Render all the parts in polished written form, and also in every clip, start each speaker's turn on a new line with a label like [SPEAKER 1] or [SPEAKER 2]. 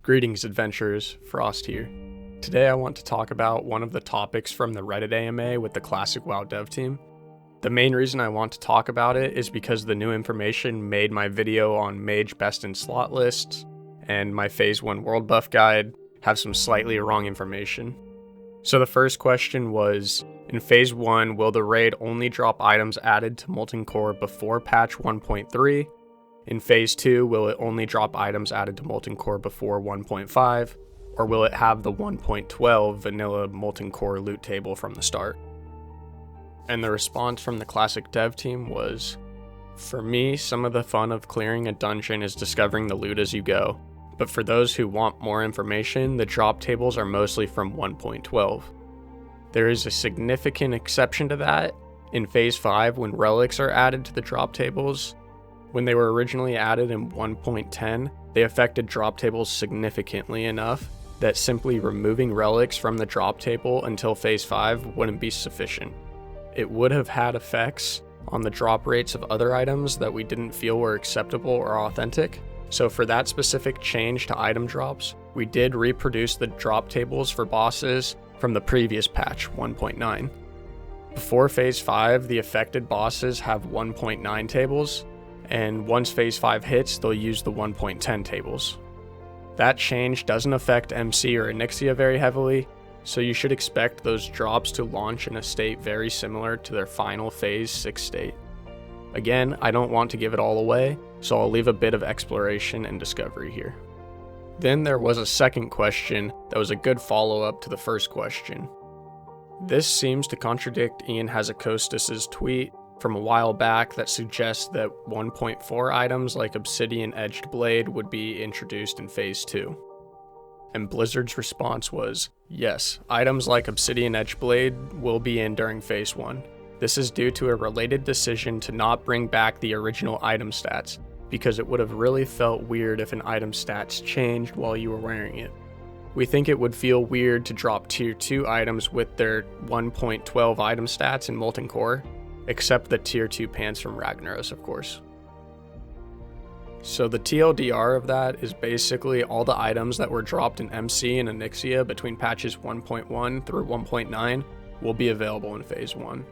[SPEAKER 1] Greetings adventurers, Frost here. Today I want to talk about one of the topics from the Reddit AMA with the classic WoW dev team. The main reason I want to talk about it is because the new information made my video on mage best in slot lists and my phase 1 world buff guide have some slightly wrong information. So the first question was, in phase 1 will the raid only drop items added to Molten Core before patch 1.3? In phase 2, will it only drop items added to Molten Core before 1.5, or will it have the 1.12 vanilla Molten Core loot table from the start? And the response from the classic dev team was, for me, some of the fun of clearing a dungeon is discovering the loot as you go, but for those who want more information, the drop tables are mostly from 1.12. There is a significant exception to that in phase 5 when relics are added to the drop tables. When they were originally added in 1.10, they affected drop tables significantly enough that simply removing relics from the drop table until phase 5 wouldn't be sufficient. It would have had effects on the drop rates of other items that we didn't feel were acceptable or authentic. So for that specific change to item drops, we did reproduce the drop tables for bosses from the previous patch, 1.9. Before phase 5, the affected bosses have 1.9 tables, and once phase 5 hits, they'll use the 1.10 tables. That change doesn't affect MC or Onyxia very heavily, so you should expect those drops to launch in a state very similar to their final phase 6 state. Again, I don't want to give it all away, so I'll leave a bit of exploration and discovery here. Then there was a second question that was a good follow-up to the first question. This seems to contradict Ian Hazakostas' tweet from a while back that suggests that 1.4 items like Obsidian Edged Blade would be introduced in phase 2. And Blizzard's response was, yes, items like Obsidian Edged Blade will be in during phase 1. This is due to a related decision to not bring back the original item stats, because it would have really felt weird if an item's stats changed while you were wearing it. We think it would feel weird to drop tier 2 items with their 1.12 item stats in Molten Core, except the tier 2 pants from Ragnaros, of course. So the TLDR of that is basically all the items that were dropped in MC and Onyxia between patches 1.1 through 1.9 will be available in phase 1.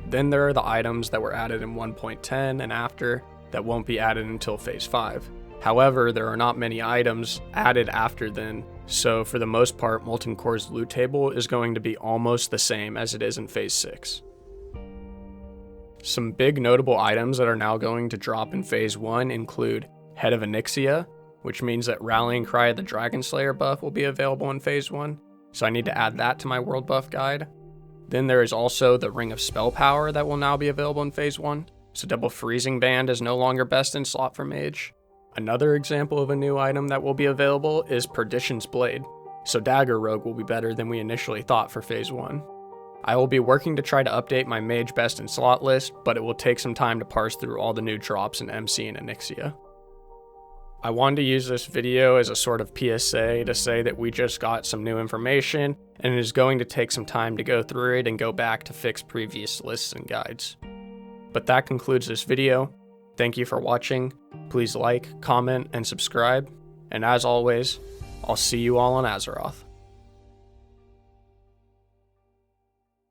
[SPEAKER 1] Then there are the items that were added in 1.10 and after that won't be added until phase 5. However, there are not many items added after then, so for the most part, Molten Core's loot table is going to be almost the same as it is in phase 6. Some big notable items that are now going to drop in phase 1 include Head of Onyxia, which means that Rallying Cry of the Dragon Slayer buff will be available in phase 1, so I need to add that to my world buff guide. Then there is also the Ring of Spell Power that will now be available in phase 1, so Double Freezing Band is no longer best in slot for mage. Another example of a new item that will be available is Perdition's Blade, so Dagger Rogue will be better than we initially thought for phase 1. I will be working to try to update my mage best in slot list, but it will take some time to parse through all the new drops in MC and Onyxia. I wanted to use this video as a sort of PSA to say that we just got some new information, and it is going to take some time to go through it and go back to fix previous lists and guides. But that concludes this video. Thank you for watching. Please like, comment, and subscribe. And as always, I'll see you all on Azeroth.